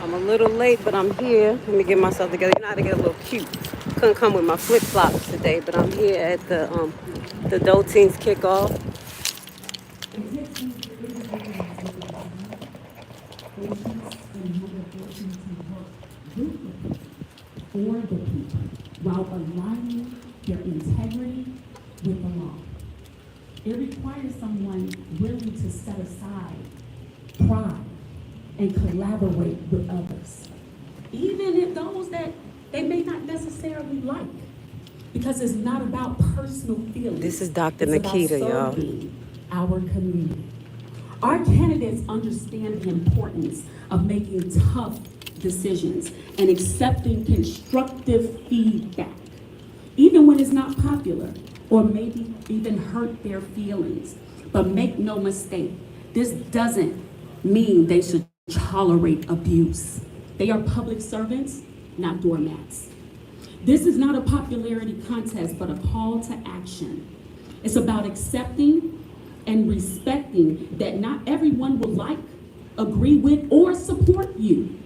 I'm a little late, but I'm here. Let me get myself together. You know how to get a little cute. Couldn't come with my flip flops today, but I'm here at the Dolton's kickoff. For the people, while aligning their integrity with the law. It requires someone willing to set aside pride and collaborate with others, even if those that they may not necessarily like, because it's not about personal feelings. This is Dr. It's Nikita, about y'all. serving our community. Our candidates understand the importance of making tough decisions and accepting constructive feedback, even when it's not popular or maybe even hurt their feelings. But make no mistake, this doesn't mean they should tolerate abuse. They are public servants, not doormats. This is not a popularity contest, but a call to action. It's about accepting and respecting that not everyone will like, agree with, or support you.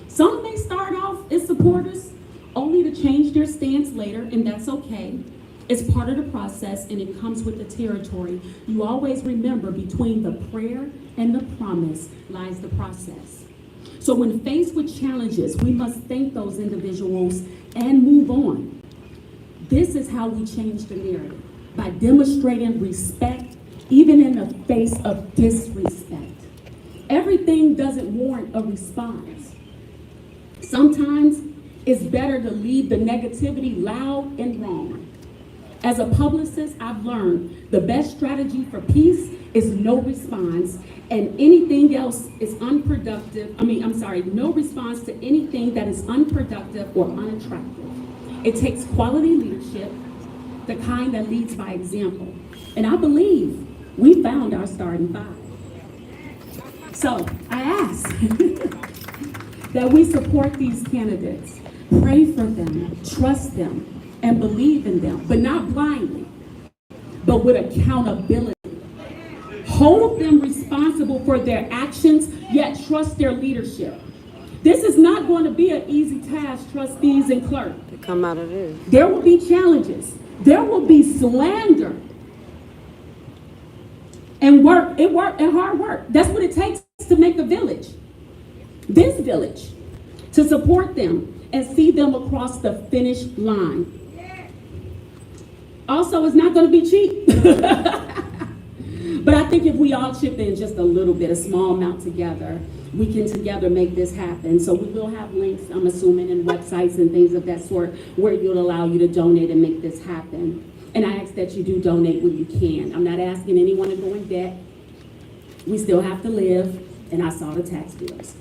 Some may start off as supporters only to change their stance later, and that's okay. It's part of the process, and it comes with the territory. You always remember, between the prayer and the promise lies the process. So when faced with challenges, we must thank those individuals and move on. This is how we change the narrative, by demonstrating respect, even in the face of disrespect. Everything doesn't warrant a response. Sometimes it's better to leave the negativity loud and wrong. As a publicist, I've learned the best strategy for peace is no response, and anything else is unproductive. No response to anything that is unproductive or unattractive. It takes quality leadership, the kind that leads by example. And I believe we found our starting five. So I ask that we support these candidates, pray for them, trust them, and believe in them, but not blindly, but with accountability. Hold them responsible for their actions, yet trust their leadership. This is not going to be an easy task, trustees and clerks. To come out of this. There will be challenges. There will be slander. And hard work. That's what it takes to make a village. This village, to support them and see them across the finish line. Also, it's not going to be cheap. But I think if we all chip in just a little bit, a small amount together, we can together make this happen. So we will have links, I'm assuming, in websites and things of that sort where it'll allow you to donate and make this happen. And I ask that you do donate when you can. I'm not asking anyone to go in debt. We still have to live, and I saw the tax bills.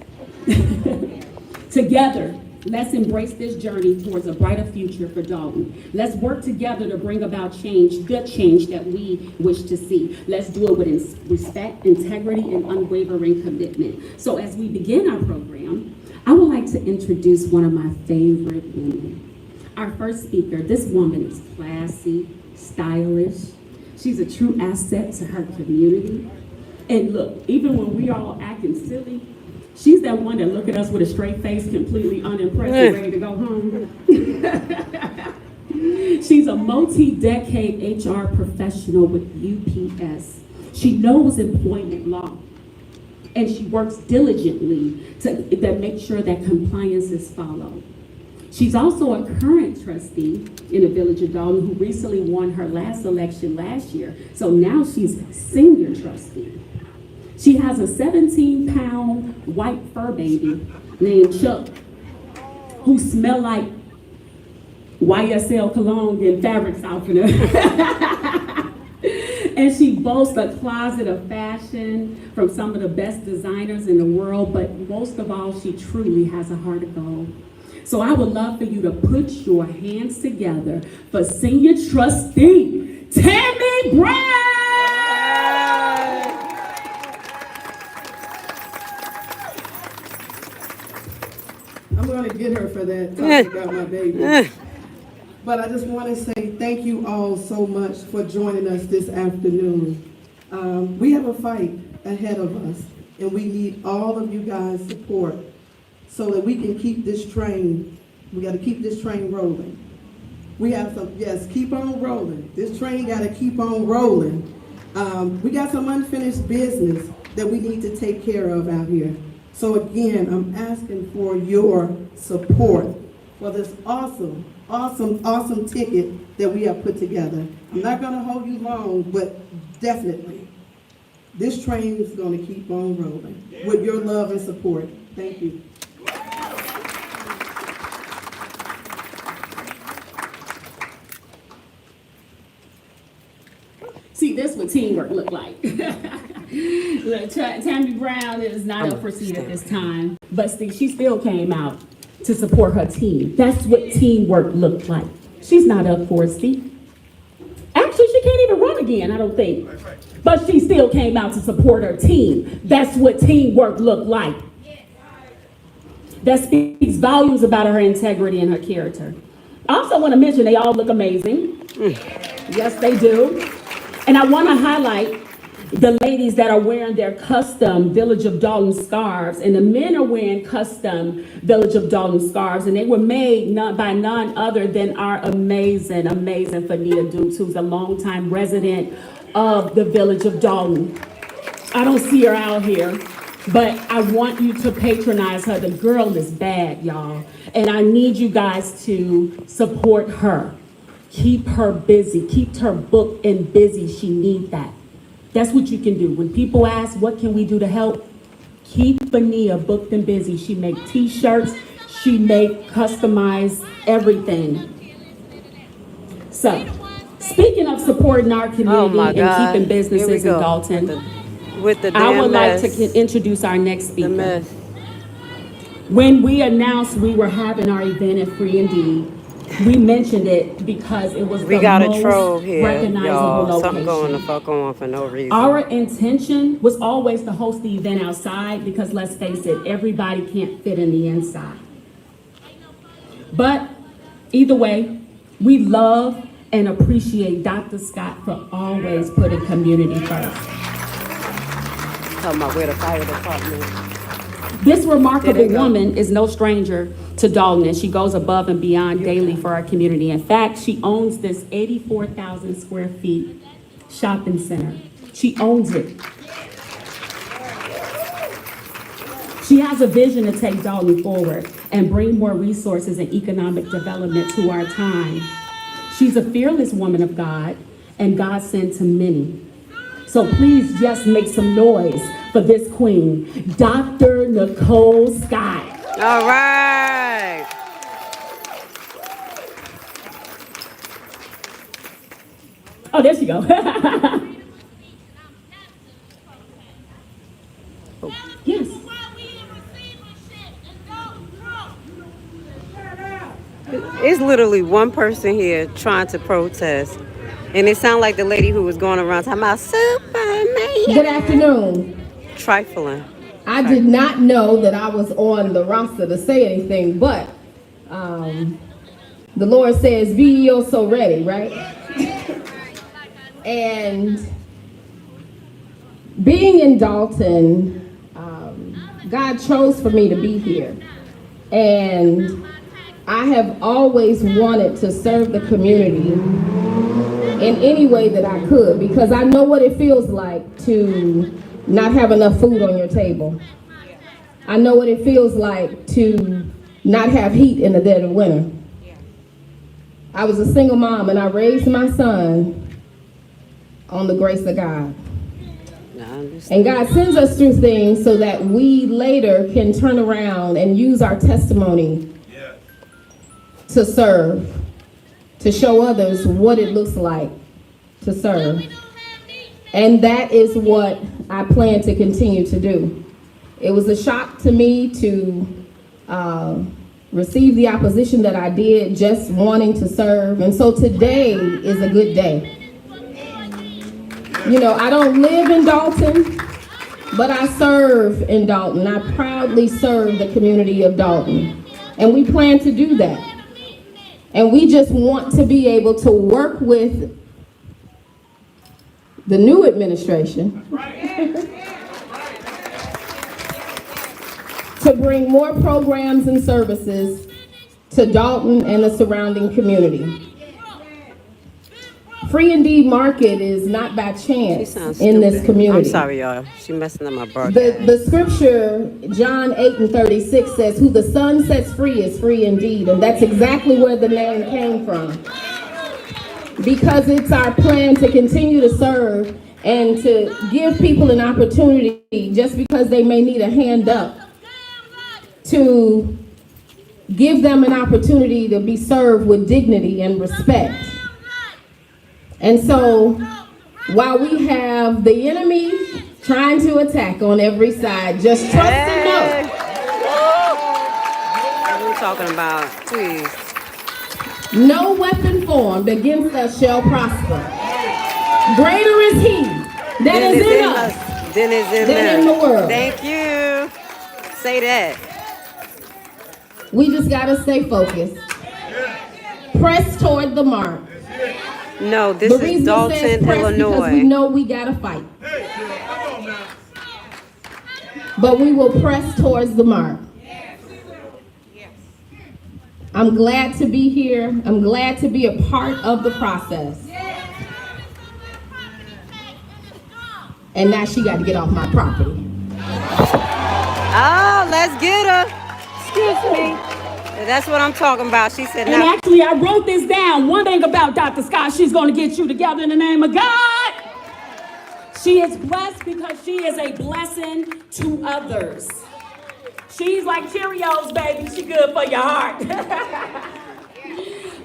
Together, let's embrace this journey towards a brighter future for Dolton. Let's work together to bring about change, good change that we wish to see. Let's do it with respect, integrity, and unwavering commitment. So as we begin our program, I would like to introduce one of my favorite women. Our first speaker, this woman is classy, stylish. She's a true asset to her community. And look, even when we all acting silly, she's that one that look at us with a straight face, completely unimpressed and ready to go home. She's a multi-decade HR professional with UPS. She knows employment law, and she works diligently to make sure that compliance is followed. She's also a current trustee in the Village of Dolton who recently won her last election last year. So now she's senior trustee. She has a 17-pound white fur baby named Chuck, who smell like YSL cologne and fabric softener. And she boasts a closet of fashion from some of the best designers in the world, but most of all, she truly has a heart of gold. So I would love for you to put your hands together for senior trustee Tammy Brown. I'm going to get her for that, talking about my baby. But I just want to say thank you all so much for joining us this afternoon. We have a fight ahead of us. and we need all of you guys' support so that we can keep this train. We got to keep this train rolling. We have some, yes, keep on rolling. This train got to keep on rolling. We got some unfinished business that we need to take care of out here. So again, I'm asking for your support for this awesome, awesome, awesome ticket that we have put together. I'm not going to hold you long, but definitely, this train is going to keep on rolling with your love and support. Thank you. See, this is what teamwork look like. Look, Tammy Brown is not up for seat at this time, but she still came out to support her team. That's what teamwork looked like. She's not up for a seat. Actually, she can't even run again, I don't think. But she still came out to support her team. That's what teamwork looked like. That speaks volumes about her integrity and her character. I also want to mention they all look amazing. Yes, they do. And I want to highlight the ladies that are wearing their custom Village of Dolton scarves, and the men are wearing custom Village of Dolton scarves, and they were made by none other than our amazing Fania Dukes, who's a longtime resident of the Village of Dolton. I don't see her out here, but I want you to patronize her. The girl is bad, y'all, and I need you guys to support her. Keep her busy. Keep her booked and busy. She needs that. That's what you can do. When people ask, what can we do to help? Keep Fania booked and busy. She make t-shirts. She make customized everything. So, speaking of supporting our community and keeping businesses in Dalton, I would like to introduce our next speaker. When we announced we were having our event at Free Indeed, we mentioned it because it was the most recognizable location. Something going the fuck on for no reason. Our intention was always to host the event outside because, let's face it, everybody can't fit in the inside. But either way, we love and appreciate Dr. Scott for always putting community first. Talking about where the fire department. This remarkable woman is no stranger to Dolton, and she goes above and beyond daily for our community. In fact, she owns this 84,000 square feet shopping center. She owns it. She has a vision to take Dolton forward and bring more resources and economic development to our time. She's a fearless woman of God, and God sent to many. So please just make some noise for this queen, Dr. Nicole Scott. All right. Oh, there she go. Yes. It's literally one person here trying to protest. And it sounded like the lady who was going around talking about Superman. Good afternoon. Trifling. I did not know that I was on the roster to say anything, but the Lord says, be ye also ready, right? And being in Dolton, God chose for me to be here. And I have always wanted to serve the community in any way that I could, because I know what it feels like to not have enough food on your table. I know what it feels like to not have heat in the dead of winter. I was a single mom and I raised my son on the grace of God. And God sends us through things so that we later can turn around and use our testimony to serve, to show others what it looks like to serve. And that is what I plan to continue to do. It was a shock to me to receive the opposition that I did, just wanting to serve. And so today is a good day. You know, I don't live in Dolton, but I serve in Dolton. I proudly serve the community of Dolton. And we plan to do that. And we just want to be able to work with the new administration to bring more programs and services to Dolton and the surrounding community. Free indeed market is not by chance in this community. I'm sorry, y'all. She messing up my broadcast. The scripture, John 8:36 says, who the Son sets free is free indeed. And that's exactly where the name came from. Because it's our plan to continue to serve and to give people an opportunity, just because they may need a hand up, to give them an opportunity to be served with dignity and respect. And so, while we have the enemy trying to attack on every side, just trust and know. What are we talking about? Please. No weapon formed against us shall prosper. Greater is he that is in us than in the world. Thank you. Say that. We just gotta stay focused. Press toward the mark. No, this is Dolton, Illinois. Because we know we gotta fight. But we will press towards the mark. I'm glad to be here. I'm glad to be a part of the process. And now she got to get off my property. Oh, let's get her. Excuse me. That's what I'm talking about. She said, and now. actually, I wrote this down. One thing about Dr. Scott, she's going to get you together in the name of God. She is blessed because she is a blessing to others. She's like Cheerios, baby. She good for your heart.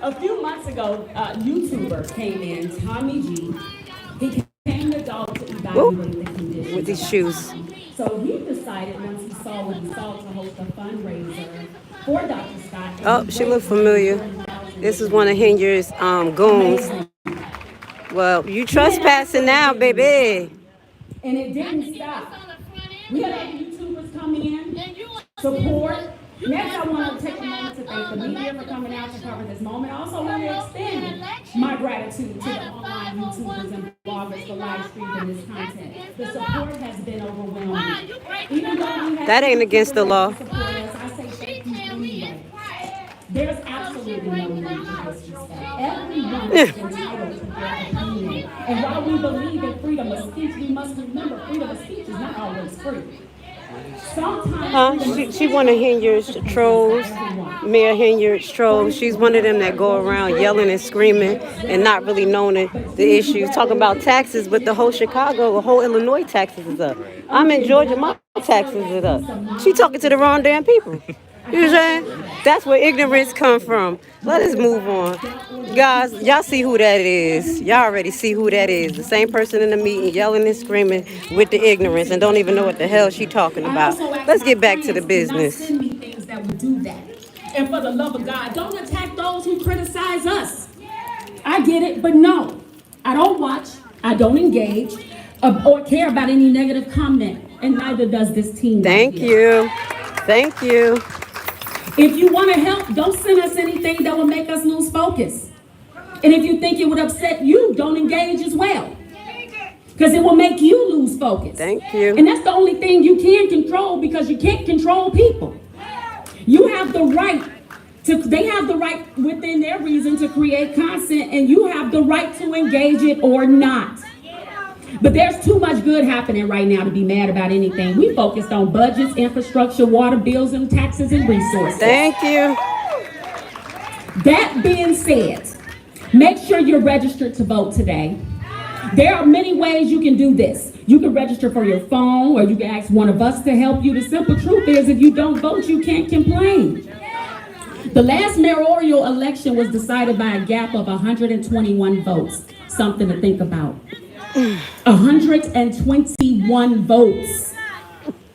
A few months ago, a YouTuber came in, Tommy G. He came to Dolton to evaluate the conditions. With these shoes. So he decided, once he saw what he saw, to host a fundraiser for Dr. Scott. Oh, she looked familiar. This is one of Henry's goons. Well, you trespassing now, baby. And it didn't stop. We had other YouTubers come in, support. Next, I want to take a moment to thank the media for coming out to cover this moment. I also want to extend my gratitude to the online YouTubers and bloggers for live streaming this content. The support has been overwhelming. Even though we have That ain't against the law. support us, I say thank you anyway. There's absolutely no need to disrespect. Everyone is entitled to their opinion. And while we believe in freedom of speech, we must remember freedom of speech is not always free. She one of Henry's trolls, Mayor Henry's trolls. She's one of them that go around yelling and screaming and not really knowing the issues. Talking about taxes, but the whole Chicago, the whole Illinois taxes is up. I'm in Georgia, my taxes is up. She talking to the wrong damn people. You know what I'm saying? That's where ignorance come from. Let us move on. Guys, y'all see who that is. Y'all already see who that is. The same person in the meeting yelling and screaming with the ignorance and don't even know what the hell she talking about. Let's get back to the business. Send me things that would do that. And for the love of God, don't attack those who criticize us. I get it, but no. I don't watch, I don't engage, or care about any negative comment. And neither does this team. Thank you. Thank you. If you want to help, don't send us anything that will make us lose focus. And if you think it would upset you, don't engage as well. Because it will make you lose focus. Thank you. And that's the only thing you can control, because you can't control people. You have the right they have the right within their reason to create content, and you have the right to engage it or not. But there's too much good happening right now to be mad about anything. We focused on budgets, infrastructure, water bills, and taxes and resources. Thank you. That being said, make sure you're registered to vote today. There are many ways you can do this. You can register for your phone, or you can ask one of us to help you. The simple truth is, if you don't vote, you can't complain. The last mayoral election was decided by a gap of 121 votes. Something to think about. 121 votes.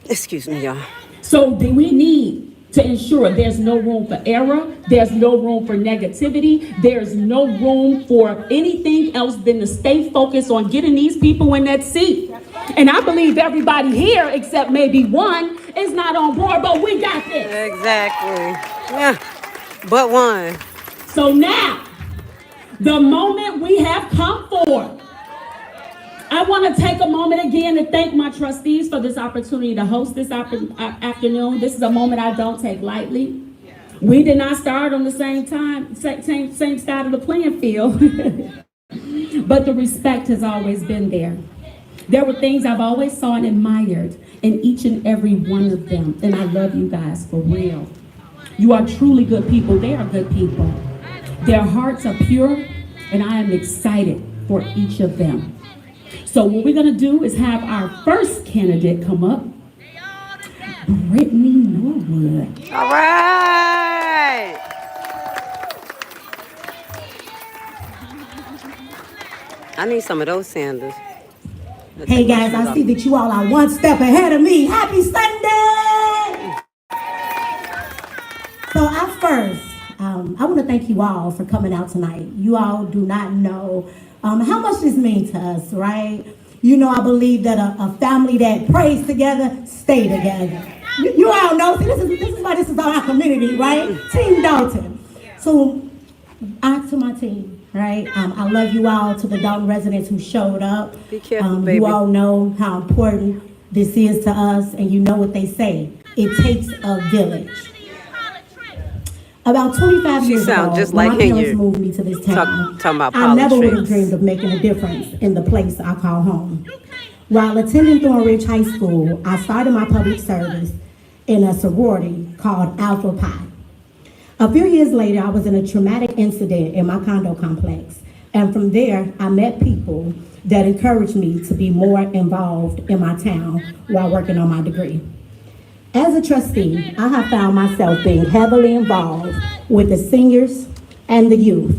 Excuse me, y'all. So we need to ensure there's no room for error, there's no room for negativity, there's no room for anything else than to stay focused on getting these people in that seat. And I believe everybody here, except maybe one, is not on board, but we got this. Exactly. Yeah. But one. So now, the moment we have come forward I want to take a moment again to thank my trustees for this opportunity to host this afternoon. This is a moment I don't take lightly. We did not start on the same side of the playing field, but the respect has always been there. There were things I've always saw and admired in each and every one of them, and I love you guys for real. You are truly good people. They are good people. Their hearts are pure, and I am excited for each of them. So what we're gonna do is have our first candidate come up, Brittany Norwood. All right. I need some of those sandals. Hey guys, I see that you all are one step ahead of me. Happy Sunday! So I want to thank you all for coming out tonight. You all do not know how much this means to us, right? You know, I believe that a family that prays together, stay together. You all know, see, this is why this is our community, right? Team Dolton. So, to my team, right? I love you all, to the Dolton residents who showed up. Be careful, baby. You all know how important this is to us, and you know what they say. It takes a village. About 25 years ago, just when like my parents Henry. moved me to this town, Talking about I never would have politics. dreamed of making a difference in the place I call home. While attending Thornridge High School, I started my public service in a sorority called Alpha Pi. A few years later, I was in a traumatic incident in my condo complex. And from there, I met people that encouraged me to be more involved in my town while working on my degree. As a trustee, I have found myself being heavily involved with the seniors and the youth.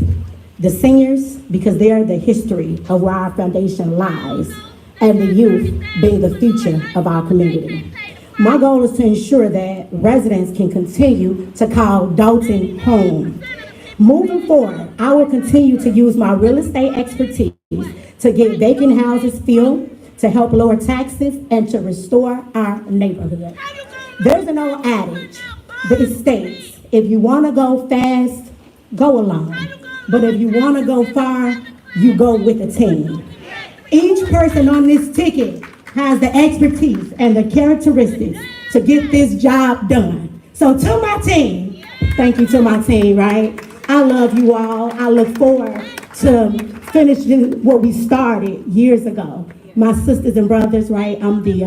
The seniors, because they are the history of where our foundation lies, and the youth being the future of our community. My goal is to ensure that residents can continue to call Dolton home. Moving forward, I will continue to use my real estate expertise to get vacant houses filled, to help lower taxes, and to restore our neighborhood. There's an old adage that states, if you want to go fast, go alone. But if you want to go far, you go with a team. Each person on this ticket has the expertise and the characteristics to get this job done. So to my team, thank you to my team, right? I love you all. I look forward to finishing what we started years ago. My sisters and brothers, right? I'm the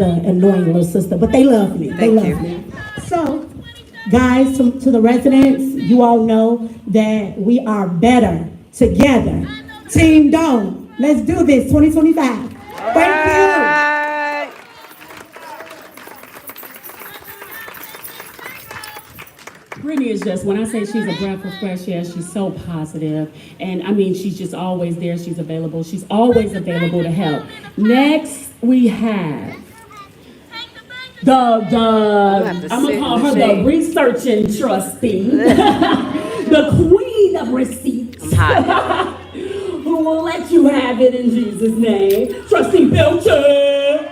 annoying little sister, but they love me. They love me. So, guys, to the residents, you all know that we are better together. Team Dolton, let's do this 2025. Thank you. Brittany is just, when I say she's a breath of fresh air, she's so positive. And I mean, she's just always there. She's available. She's always available to help. Next, we have I'm gonna call her the researching trustee, the queen of receipts, who will let you have it in Jesus' name, Trustee Belcher.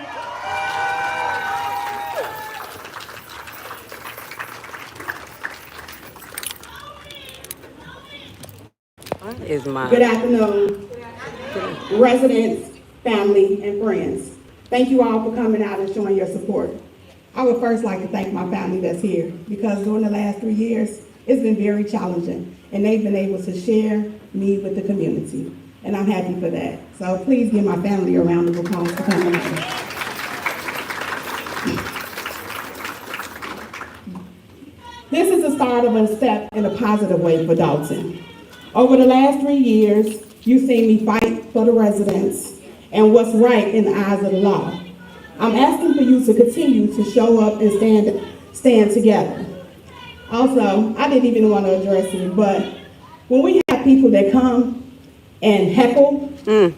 Is mine. Good afternoon, residents, family, and friends. Thank you all for coming out and showing your support. I would first like to thank my family that's here, because during the last 3 years, it's been very challenging, and they've been able to share me with the community, and I'm happy for that. So please give my family a round of applause for coming out. This is the start of a step in a positive way for Dolton. Over the last 3 years, you've seen me fight for the residents and what's right in the eyes of the law. I'm asking for you to continue to show up and stand together. Also, I didn't even want to address you, but when we have people that come and heckle,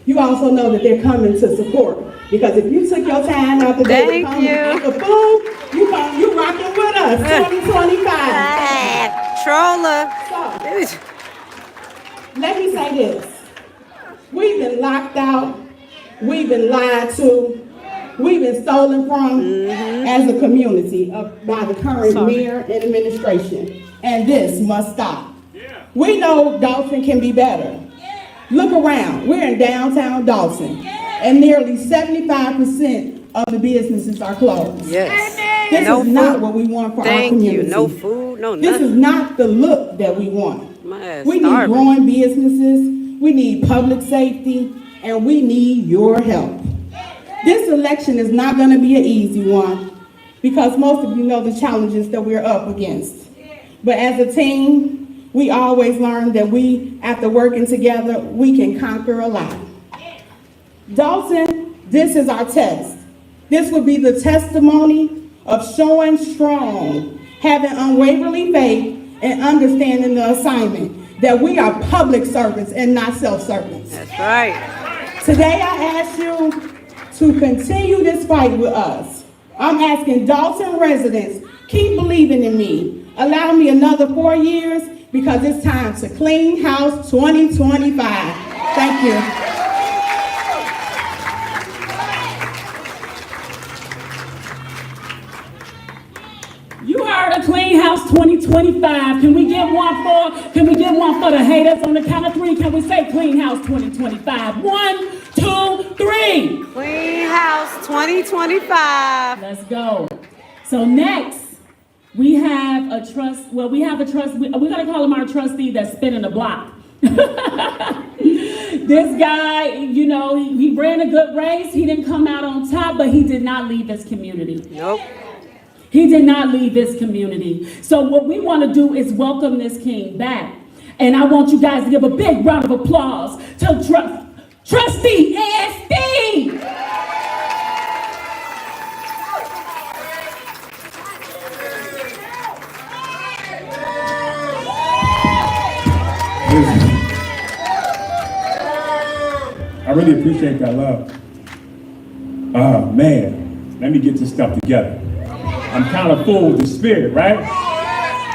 you also know that they're coming to support. Because if you took your time out the day to come and eat the food, you rocking with us, 2025. Troller. So, let me say this. We've been locked out. We've been lied to. We've been stolen from as a community by the current mayor and administration. And this must stop. We know Dolton can be better. Look around. We're in downtown Dolton. and nearly 75% of the businesses are closed. Yes. This No is not food. what we want for our Thank community. you. No food, no This is nothing. not the look that we want. My ass We need starving. growing businesses, we need public safety, and we need your help. This election is not going to be an easy one because most of you know the challenges that we're up against. But as a team, we always learn that we, after working together, we can conquer a lot. Dolton, this is our test. This will be the testimony of showing strong, having unwavering faith, and understanding the assignment that we are public servants and not self-servants. That's right. Today I ask you to continue this fight with us. I'm asking Dolton residents, keep believing in me. Allow me another 4 years because it's time to clean house 2025. Thank you. You heard a Clean House 2025. Can we get one for the haters on the count of 3? Can we say Clean House 2025? 1, 2, 3. Clean House 2025. Let's go. So next, we have a trustee, we're gonna call him our trustee that's spinning the block. This guy, you know, he ran a good race. He didn't come out on top, but he did not leave this community. Nope. He did not leave this community. So what we want to do is welcome this king back. And I want you guys to give a big round of applause to Trustee ASD. I really appreciate that love. Oh man, let me get this stuff together. I'm kind of full with the spirit, right?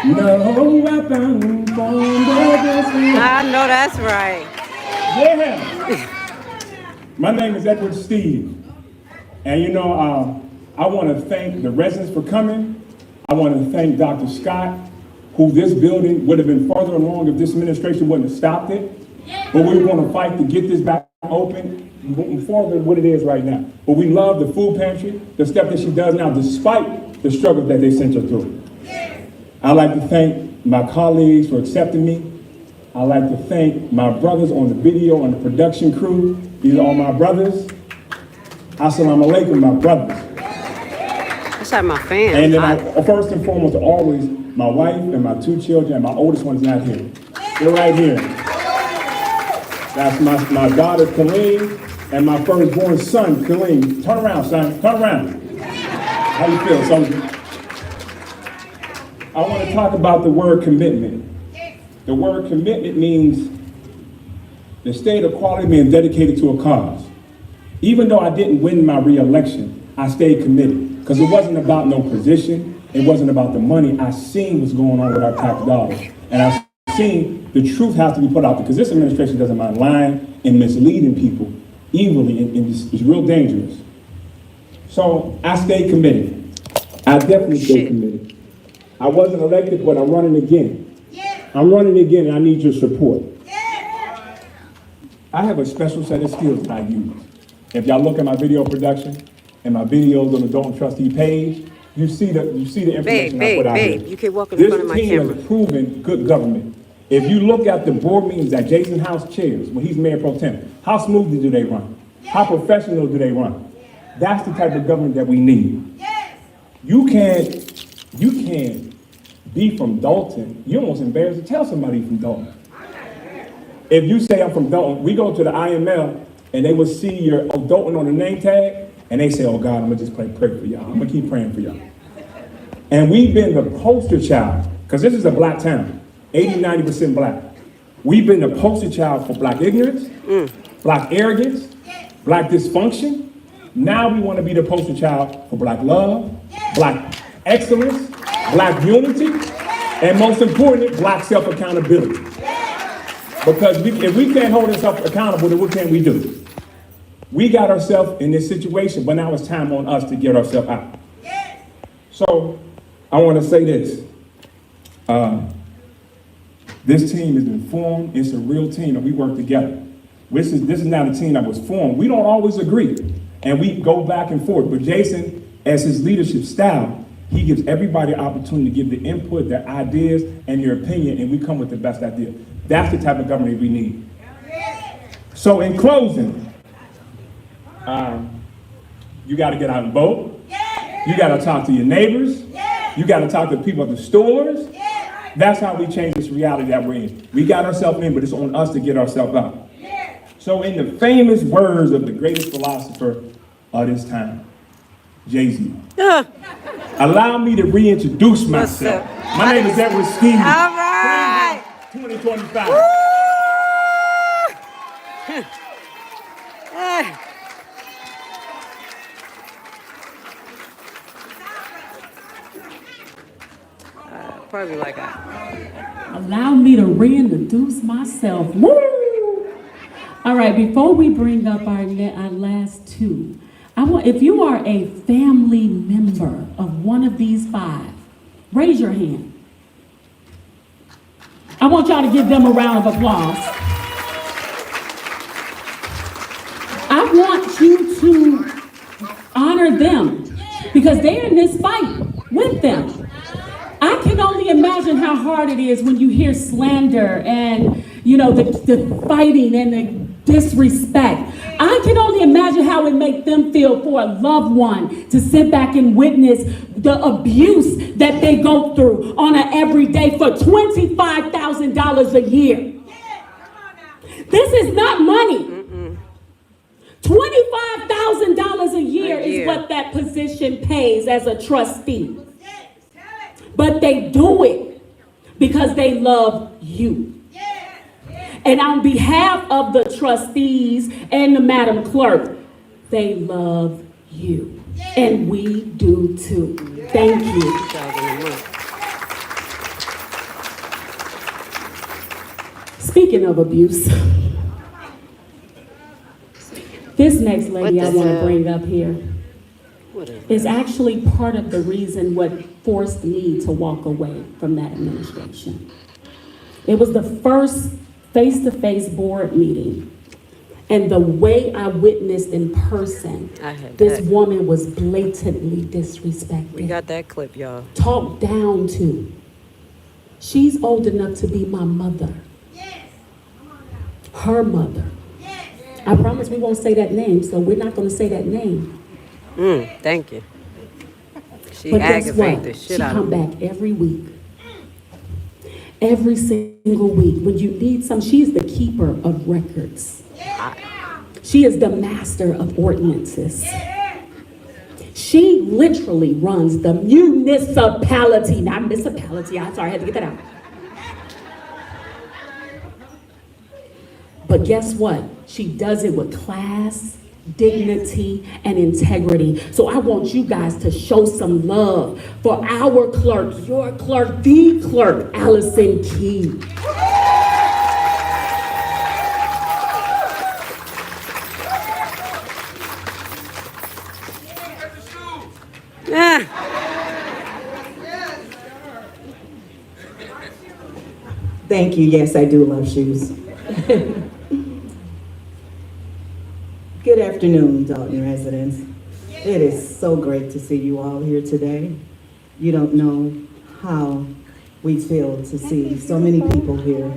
No weapon formed against me. I know that's right. Yeah. My name is Edward Steve. And you know, I want to thank the residents for coming. I want to thank Dr. Scott, who this building would have been further along if this administration wouldn't have stopped it. But we want to fight to get this back open, farther than what it is right now. But we love the food pantry, the stuff that she does now, despite the struggles that they sent her through. I'd like to thank my colleagues for accepting me. I'd like to thank my brothers on the video, on the production crew. These are all my brothers. Assalamu alaikum, my brothers. That's like my fans. And then first and foremost, always my wife and my 2 children, and my oldest one's not here. They're right here. That's my daughter, Colleen, and my firstborn son, Colleen. Turn around, son, turn around. How you feel, soldier? I want to talk about the word commitment. The word commitment means the state of quality being dedicated to a cause. Even though I didn't win my re-election, I stayed committed because it wasn't about no position. It wasn't about the money. I seen what's going on with our tax dollars. And I seen the truth has to be put out there because this administration doesn't mind lying and misleading people evilly, and it's real dangerous. So I stayed committed. I definitely stayed committed. I wasn't elected, but I'm running again. I'm running again, and I need your support. I have a special set of skills that I use. If y'all look at my video production and my videos on the Dolton trustee page, you see the information I put out here. You can walk in front of my camera. This team has proven good government. If you look at the board meetings that Jason House chairs when he's mayor pro tem, how smoothly do they run? How professional do they run? That's the type of government that we need. You can't be from Dolton. You're almost embarrassed to tell somebody from Dolton. If you say I'm from Dolton, we go to the IML and they will see your Dolton on the name tag and they say, oh God, I'm gonna just pray for y'all. I'm gonna keep praying for y'all. And we've been the poster child, because this is a black town, 80-90% black. We've been the poster child for black ignorance, black arrogance, black dysfunction. Now we want to be the poster child for black love, black excellence, black unity, and most importantly, black self-accountability. Because if we can't hold ourselves accountable, then what can we do? We got ourselves in this situation, but now it's time on us to get ourselves out. So I want to say this. This team has been formed. It's a real team, and we work together. This is now the team that was formed. We don't always agree, and we go back and forth. But Jason, as his leadership style, he gives everybody an opportunity to give the input, their ideas, and their opinion, and we come with the best idea. That's the type of government we need. So in closing, you got to get out and vote. You got to talk to your neighbors. You got to talk to people at the stores. That's how we change this reality that we're in. We got ourselves in, but it's on us to get ourselves out. So in the famous words of the greatest philosopher of this time, Jay-Z, allow me to reintroduce myself. My name is Edward Stevens. All right. 2025. Probably like that. Allow me to reintroduce myself. Woo! All right, before we bring up our last two, if you are a family member of one of these five, raise your hand. I want y'all to give them a round of applause. I want you to honor them because they're in this fight with them. I can only imagine how hard it is when you hear slander and, the fighting and the disrespect. I can only imagine how it makes them feel for a loved one to sit back and witness the abuse that they go through on an everyday for $25,000 a year. This is not money. $25,000 a year is what that position pays as a trustee. But they do it because they love you. And on behalf of the trustees and the Madam Clerk, they love you. And we do too. Thank you. Speaking of abuse, this next lady I want to bring up here is actually part of the reason what forced me to walk away from that administration. It was the first face-to-face board meeting, and the way I witnessed in person, this woman was blatantly disrespected. We got that clip, y'all. Talked down to. She's old enough to be my mother. Her mother. I promise we won't say that name, so we're not going to say that name. Thank you. She But guess aggravated what? the She shit out of come me. back every week. Every single week. When you need some, she's the keeper of records. She is the master of ordinances. She literally runs the municipality, not municipality. I'm sorry, I had to get that out. But guess what? She does it with class, dignity, and integrity. So I want you guys to show some love for our clerk, your clerk, the clerk, Allison Key. Thank you. Yes, I do love shoes. Good afternoon, Dolton residents. It is so great to see you all here today. You don't know how we feel to see so many people here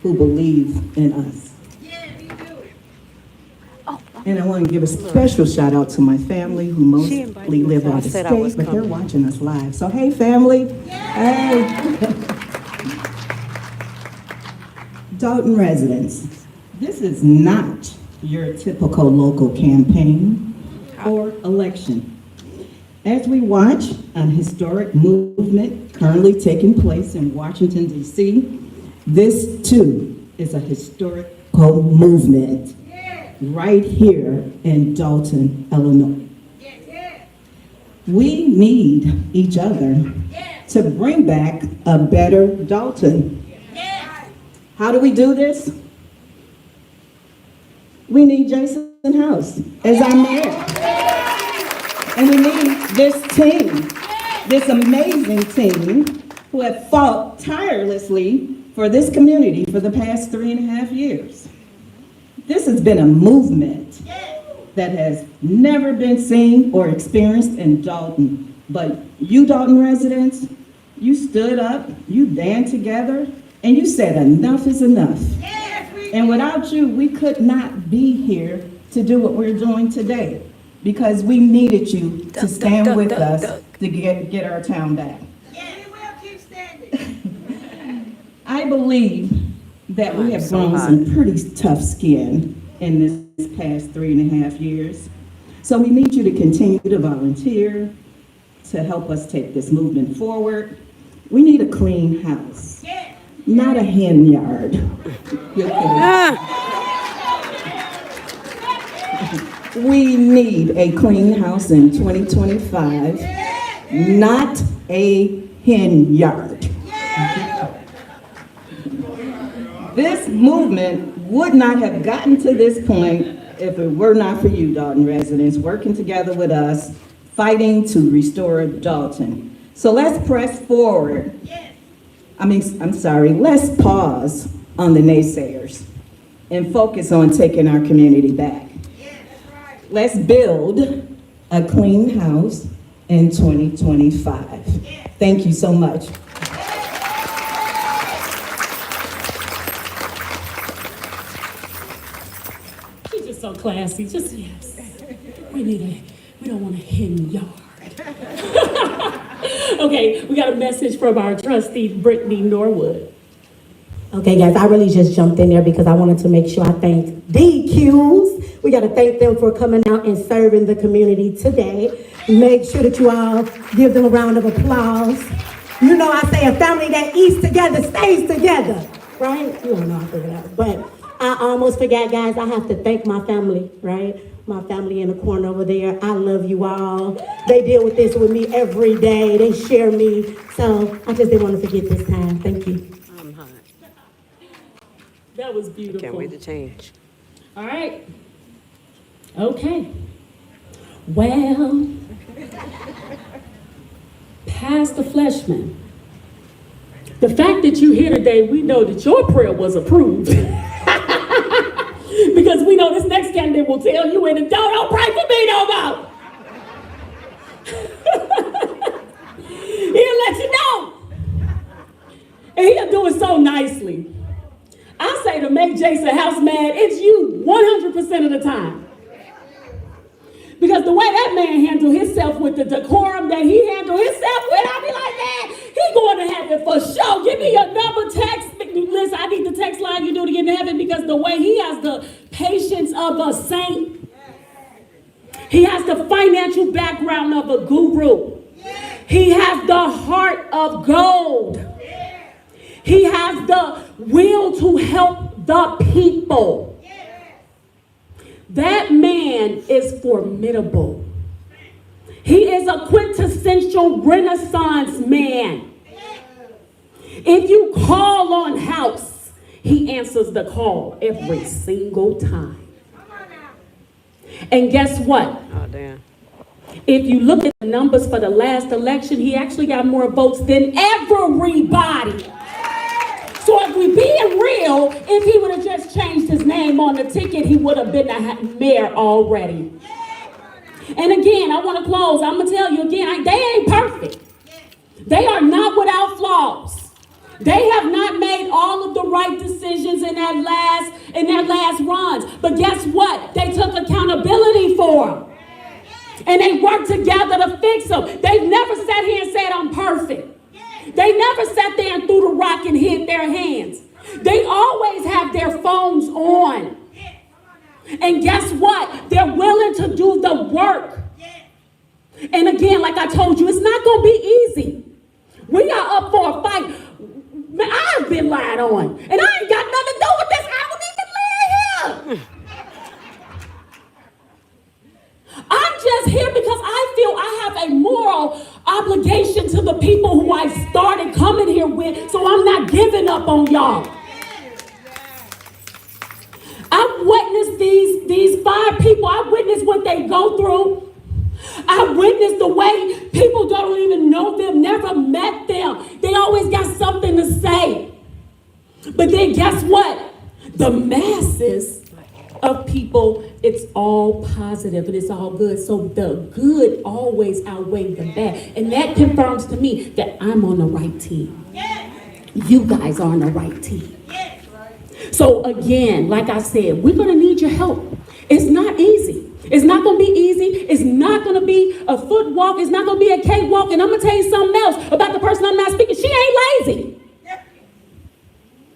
who believe in us. And I want to give a special shout out to my family who mostly live out of state, but they're watching us live. So hey, family. Hey. Dolton residents, this is not your typical local campaign or election. As we watch a historic movement currently taking place in Washington, D.C., this too is a historical movement right here in Dolton, Illinois. We need each other to bring back a better Dolton. How do we do this? We need Jason House as our mayor. And we need this team, this amazing team who have fought tirelessly for this community for the past 3.5 years. This has been a movement that has never been seen or experienced in Dolton. But you Dolton residents, you stood up, you band together, and you said enough is enough. And without you, we could not be here to do what we're doing today, because we needed you to stand with us to get our town back. I believe that we have grown some pretty tough skin in this past 3.5 years. So we need you to continue to volunteer to help us take this movement forward. We need a clean house, not a hen yard. We need a clean house in 2025, not a hen yard. This movement would not have gotten to this point if it were not for you, Dolton residents, working together with us, fighting to restore Dolton. So let's press forward. Let's pause on the naysayers and focus on taking our community back. Let's build a clean house in 2025. Thank you so much. She's just so classy. Just yes. We don't want a hen yard. Okay, we got a message from our trustee, Brittany Norwood. Okay, guys, I really just jumped in there because I wanted to make sure I thank DQs. We got to thank them for coming out and serving the community today. Make sure that you all give them a round of applause. You know, I say a family that eats together stays together, right? You don't know I figured out. But I almost forgot, guys, I have to thank my family, right? My family in the corner over there. I love you all. They deal with this with me every day. They share me. So I just didn't want to forget this time. Thank you. I'm hot. That was beautiful. Can't wait to change. All right. Okay. Well, Pastor Fleshman, the fact that you're here today, we know that your prayer was approved. Because we know this next candidate will tell you in the don't pray for me no more. He'll let you know. And he'll do it so nicely. I say to make Jason House mad, it's you 100% of the time. Because the way that man handled himself with the decorum that he handled himself with, I be like, man, he going to heaven for sure. Give me your number, text. Listen, I need the text line you do to get in heaven, because the way he has the patience of a saint, he has the financial background of a guru. He has the heart of gold. He has the will to help the people. That man is formidable. He is a quintessential Renaissance man. If you call on house, he answers the call every single time. And guess what? Oh, damn. If you look at the numbers for the last election, he actually got more votes than everybody. So if we being real, if he would have just changed his name on the ticket, he would have been a mayor already. And again, I want to close. I'm going to tell you again, they ain't perfect. They are not without flaws. They have not made all of the right decisions in their last runs. But guess what? They took accountability for them. And they worked together to fix them. They've never sat here and said, I'm perfect. They never sat there and threw the rock and hid their hands. They always have their phones on. And guess what? They're willing to do the work. And again, like I told you, it's not going to be easy. We are up for a fight. Man, I've been lied on. And I ain't got nothing to do with this. I don't even live here. I'm just here because I feel I have a moral obligation to the people who I started coming here with, so I'm not giving up on y'all. I've witnessed these 5 people. I've witnessed what they go through. I've witnessed the way people don't even know them, never met them. They always got something to say. But then guess what? The masses of people, it's all positive and it's all good. So the good always outweighs the bad. And that confirms to me that I'm on the right team. You guys are on the right team. So again, like I said, we're gonna need your help. It's not easy. It's not gonna be easy. It's not gonna be a foot walk. It's not gonna be a cakewalk. And I'm gonna tell you something else about the person I'm not speaking. She ain't lazy.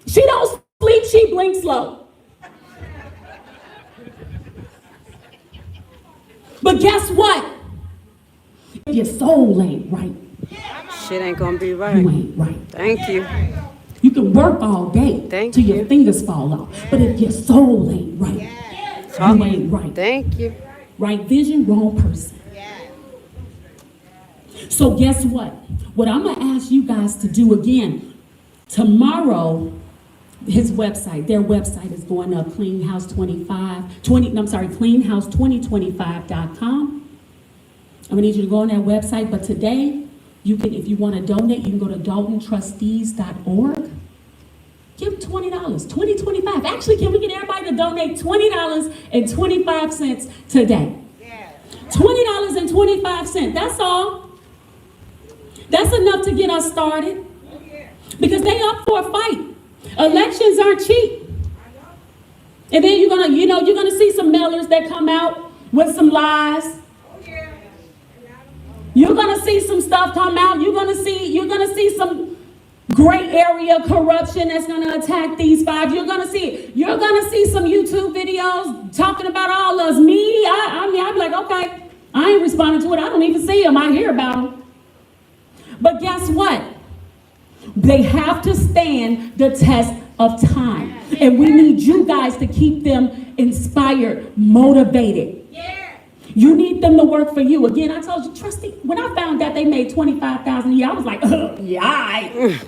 She don't sleep, she blinks slow. But guess what? If your soul ain't right, Shit ain't gonna be you right. ain't right. Thank you. You can work all day Thank till you. your fingers fall off. But if your soul ain't right, you ain't right. Thank you. Right vision, wrong person. So guess what? What I'm gonna ask you guys to do again, tomorrow, his website, their website is going up, cleanhouse2025.com. I'm gonna need you to go on that website, but today, you can, if you wanna donate, you can go to doltontrustees.org. Give $20, $20.25. Actually, can we get everybody to donate $20.25 today? $20.25, that's all. That's enough to get us started. Because they up for a fight. Elections aren't cheap. And then you're gonna see some mailers that come out with some lies. You're gonna see some stuff come out. You're gonna see some gray area corruption that's gonna attack these five. You're gonna see some YouTube videos talking about all us. Me, I'd be like, okay, I ain't responding to it. I don't even see them. I hear about them. But guess what? They have to stand the test of time. And we need you guys to keep them inspired, motivated. You need them to work for you. Again, I told you, trustee, when I found out they made $25,000 a year, I was like, yeah, all right.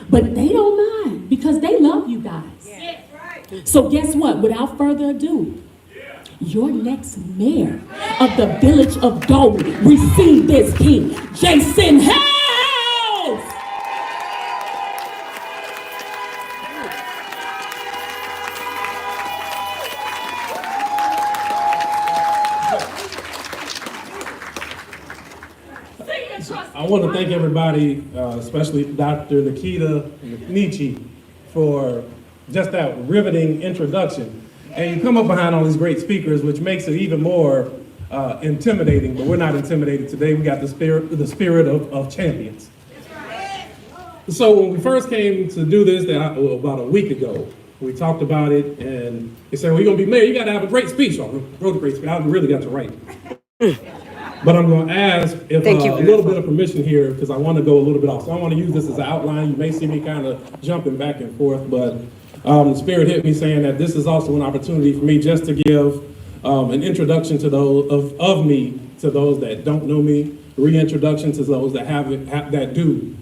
But they don't mind because they love you guys. So guess what? Without further ado, your next mayor of the village of Dolton, receive this king, Jason House. I want to thank everybody, especially Dr. Nikita Nietzsche, for just that riveting introduction. And you come up behind all these great speakers, which makes it even more intimidating, but we're not intimidated today. We got the spirit of champions. So when we first came to do this about a week ago, we talked about it, and they said, well, you're going to be mayor, you got to have a great speech. I wrote a great speech. I really got to write. But I'm going to ask if a little bit of permission here, because I want to go a little bit off. So I want to use this as an outline. You may see me kind of jumping back and forth, but the Spirit hit me saying that this is also an opportunity for me just to give an introduction to those of me to those that don't know me, reintroduction to those that that do.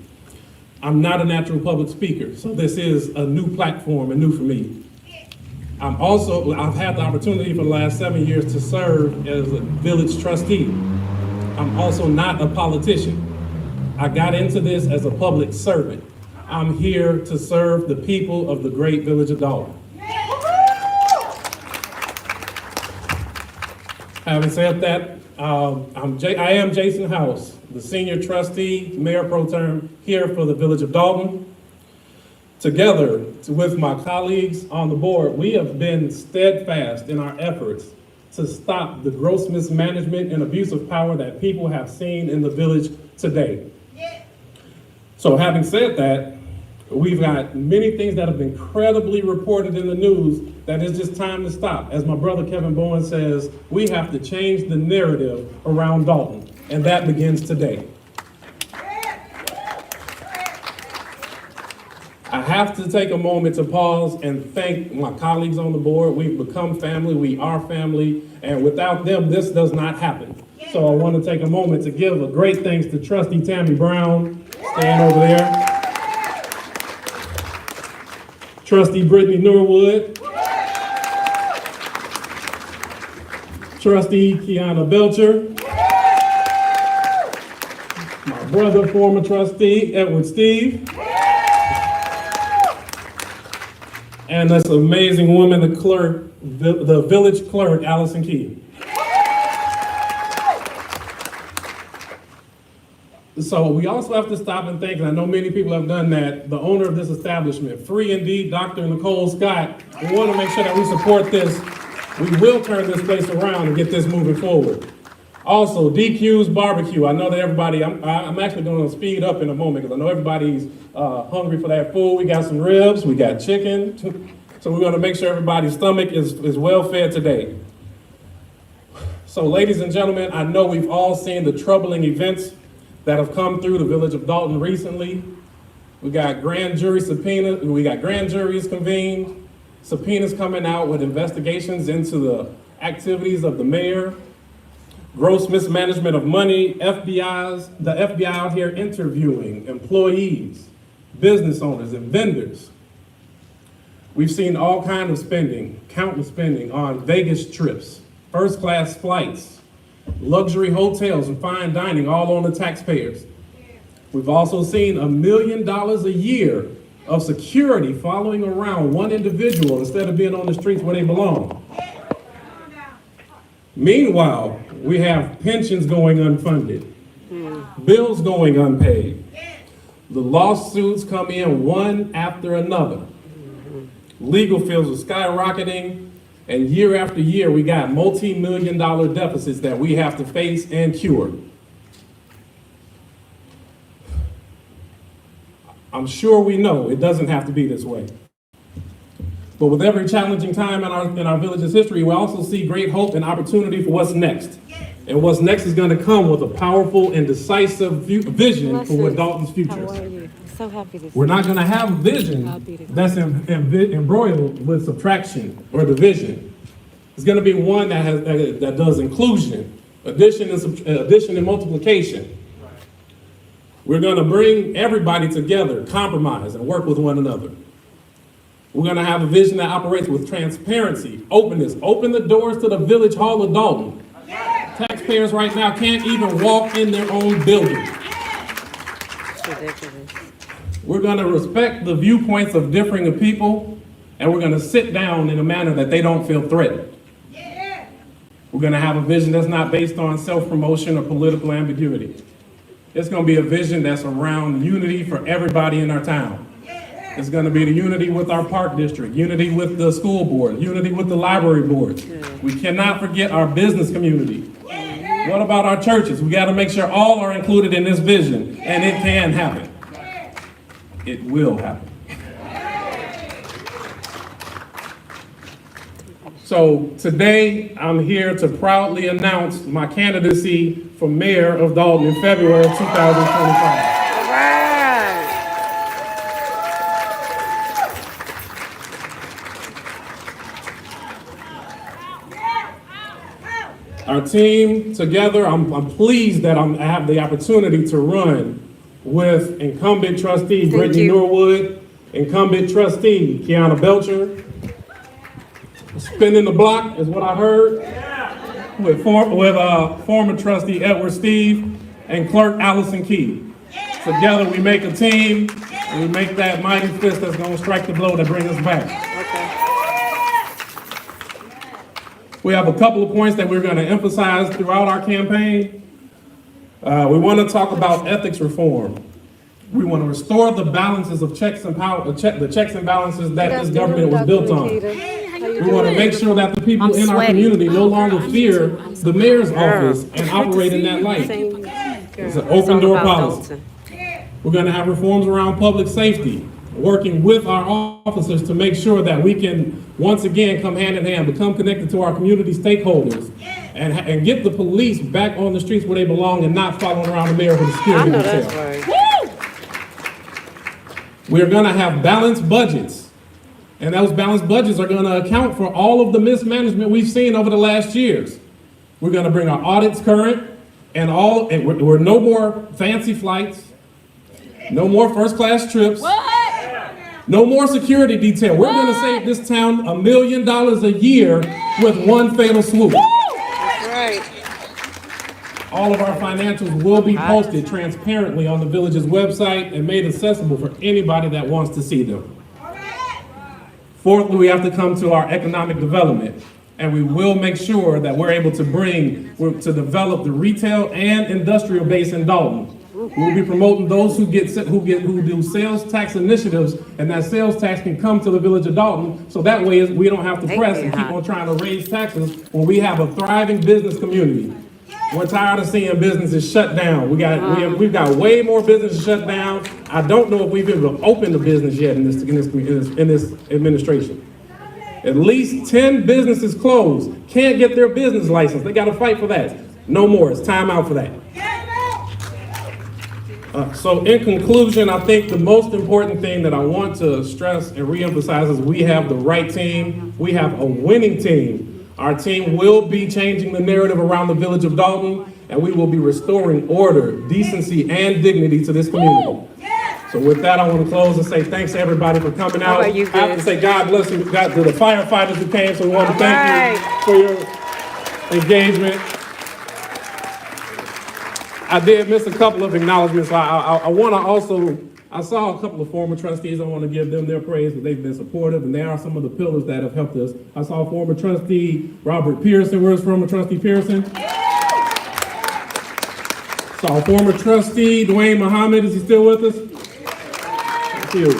I'm not a natural public speaker, so this is a new platform and new for me. I've had the opportunity for the last 7 years to serve as a village trustee. I'm also not a politician. I got into this as a public servant. I'm here to serve the people of the great village of Dolton. Having said that, I am Jason House, the senior trustee, mayor pro tem here for the village of Dolton. Together with my colleagues on the board, we have been steadfast in our efforts to stop the gross mismanagement and abuse of power that people have seen in the village today. So having said that, we've got many things that have been credibly reported in the news that it's just time to stop. As my brother Kevin Bowen says, we have to change the narrative around Dolton, and that begins today. I have to take a moment to pause and thank my colleagues on the board. We've become family, we are family, and without them, this does not happen. So I want to take a moment to give a great thanks to Trustee Tammy Brown, staying over there. Trustee Brittany Norwood. Trustee Kiana Belcher. My brother, former trustee, Edward Steve. And this amazing woman, the clerk, the village clerk, Allison Key. So we also have to stop and think, and I know many people have done that, the owner of this establishment, Free Indeed, Dr. Nicole Scott. We want to make sure that we support this. We will turn this place around and get this moving forward. Also, DQ's Barbecue. I know that everybody, I'm actually going to speed up in a moment because I know everybody's hungry for that food. We got some ribs, we got chicken. So we're going to make sure everybody's stomach is well fed today. So ladies and gentlemen, I know we've all seen the troubling events that have come through the village of Dolton recently. We got grand jury subpoena, we got grand juries convened, subpoenas coming out with investigations into the activities of the mayor, gross mismanagement of money, the FBI out here interviewing employees, business owners, and vendors. We've seen all kinds of spending, countless spending on Vegas trips, first-class flights, luxury hotels and fine dining, all on the taxpayers. We've also seen $1 million a year of security following around one individual instead of being on the streets where they belong. Meanwhile, we have pensions going unfunded, bills going unpaid. The lawsuits come in one after another. Legal fees are skyrocketing. And year after year, we got multi-million-dollar deficits that we have to face and cure. I'm sure we know it doesn't have to be this way. But with every challenging time in our village's history, we also see great hope and opportunity for what's next. And what's next is going to come with a powerful and decisive vision for what Dolton's future is. So happy to see We're not going to have a vision that's embroiled with subtraction or division. It's going to be one that does inclusion, addition and multiplication. We're going to bring everybody together, compromise, and work with one another. We're going to have a vision that operates with transparency, openness. Open the doors to the Village Hall of Dolton. Taxpayers right now can't even walk in their own building. It's ridiculous. We're going to respect the viewpoints of differing people, and we're going to sit down in a manner that they don't feel threatened. We're going to have a vision that's not based on self-promotion or political ambiguity. It's going to be a vision that's around unity for everybody in our town. It's going to be the unity with our park district, unity with the school board, unity with the library board. We cannot forget our business community. What about our churches? We got to make sure all are included in this vision, and it can happen. It will happen. So today, I'm here to proudly announce my candidacy for mayor of Dolton in February of 2025. Our team together, I'm pleased that I have the opportunity to run with incumbent trustee Brittany Norwood, incumbent trustee Kiana Belcher, spinning the block is what I heard, with former trustee Edward Steve and clerk Allison Key. Together we make a team, and we make that mighty fist that's going to strike the blow that brings us back. We have a couple of points that we're going to emphasize throughout our campaign. We want to talk about ethics reform. We want to restore the balances of checks and the checks and balances that this government was built on. We want to make sure that the people in our community no longer fear the mayor's office and operate in that light. It's an open door policy. We're going to have reforms around public safety, working with our officers to make sure that we can once again come hand in hand, become connected to our community stakeholders, and get the police back on the streets where they belong and not following around the mayor with a security detail. We're going to have balanced budgets, and those balanced budgets are going to account for all of the mismanagement we've seen over the last years. We're going to bring our audits current, and we're no more fancy flights, no more first-class trips. No more security detail. We're going to save this town $1 million a year with one fatal swoop. That's right. All of our financials will be posted transparently on the village's website and made accessible for anybody that wants to see them. Fourthly, we have to come to our economic development. And we will make sure that we're able to develop the retail and industrial base in Dolton. We'll be promoting those who do sales tax initiatives, and that sales tax can come to the village of Dolton, so that way we don't have to press and keep on trying to raise taxes when we have a thriving business community. We're tired of seeing businesses shut down. We've got way more businesses shut down. I don't know if we've been able to open the business yet in this administration. At least 10 businesses closed, can't get their business license. They got to fight for that. No more. It's time out for that. So in conclusion, I think the most important thing that I want to stress and reemphasize is we have the right team. We have a winning team. Our team will be changing the narrative around the village of Dolton, and we will be restoring order, decency, and dignity to this community. So with that, I want to close and say thanks to everybody for coming out. I have to say God bless you, God, to the firefighters who came, so we want to thank you for your engagement. I did miss a couple of acknowledgments. I want to also, I saw a couple of former trustees. I want to give them their praise, but they've been supportive, and they are some of the pillars that have helped us. I saw former trustee Robert Pearson. Where's former trustee Pearson? Saw former trustee Dwayne Muhammad. Is he still with us? Thank you.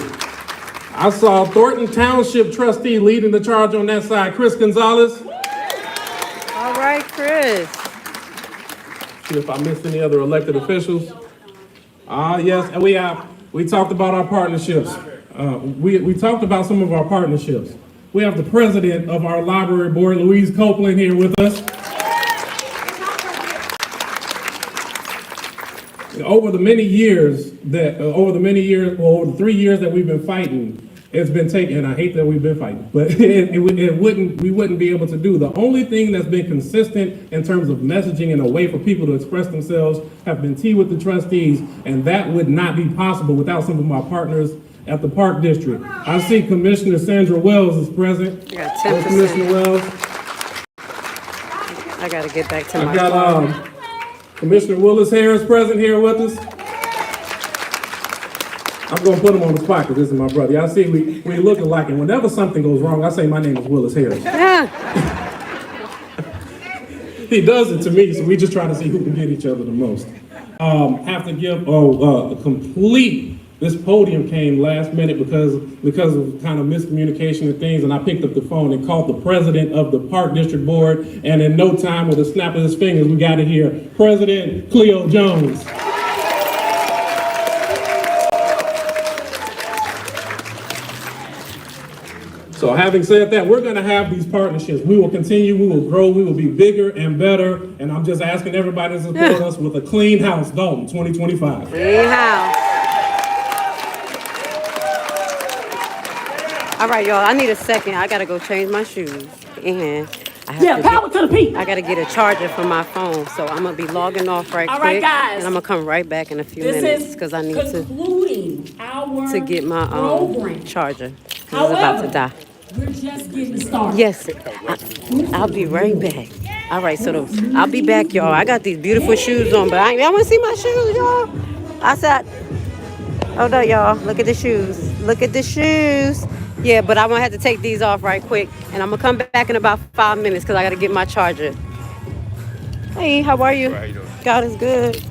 I saw Thornton Township trustee leading the charge on that side, Chris Gonzalez. All right, Chris. See if I missed any other elected officials. Yes, and we talked about our partnerships. We talked about some of our partnerships. We have the president of our library board, Louise Copeland, here with us. Over the 3 years that we've been fighting, it's been taken. I hate that we've been fighting, but we wouldn't be able to do. The only thing that's been consistent in terms of messaging and a way for people to express themselves have been tea with the trustees, and that would not be possible without some of my partners at the Park District. I see Commissioner Sandra Wells is present. Yeah, 10%. Commissioner Wells. I got to get back to my phone. Commissioner Willis Harris present here with us. I'm going to put him on the spot because this is my brother. Y'all see, we look alike, and whenever something goes wrong, I say my name is Willis Harris. He does it to me, so we just try to see who can get each other the most. Have to give a complete. This podium came last minute because of kind of miscommunication and things, and I picked up the phone and called the president of the Park District Board, and in no time, with a snap of his fingers, we got it here. President Cleo Jones. So having said that, we're going to have these partnerships. We will continue, we will grow, we will be bigger and better. And I'm just asking everybody to support us with a clean house, Dolton 2025. Clean house. All right, y'all, I need a second. I got to go change my shoes. And Power to the people. I got to get a charger for my phone. So I'm going to be logging off quick. Guys. And I'm going to come right back in a few minutes because I need to get my charger. It's about to die. We're just getting started. Yes, I'll be right back. All right, so I'll be back, y'all. I got these beautiful shoes on, but I want to see my shoes, y'all. I said, hold up, y'all. Look at the shoes. Look at the shoes. Yeah, but I'm going to have to take these off right quick, and I'm going to come back in about 5 minutes because I got to get my charger. Hey, how are you? How you doing? God is good.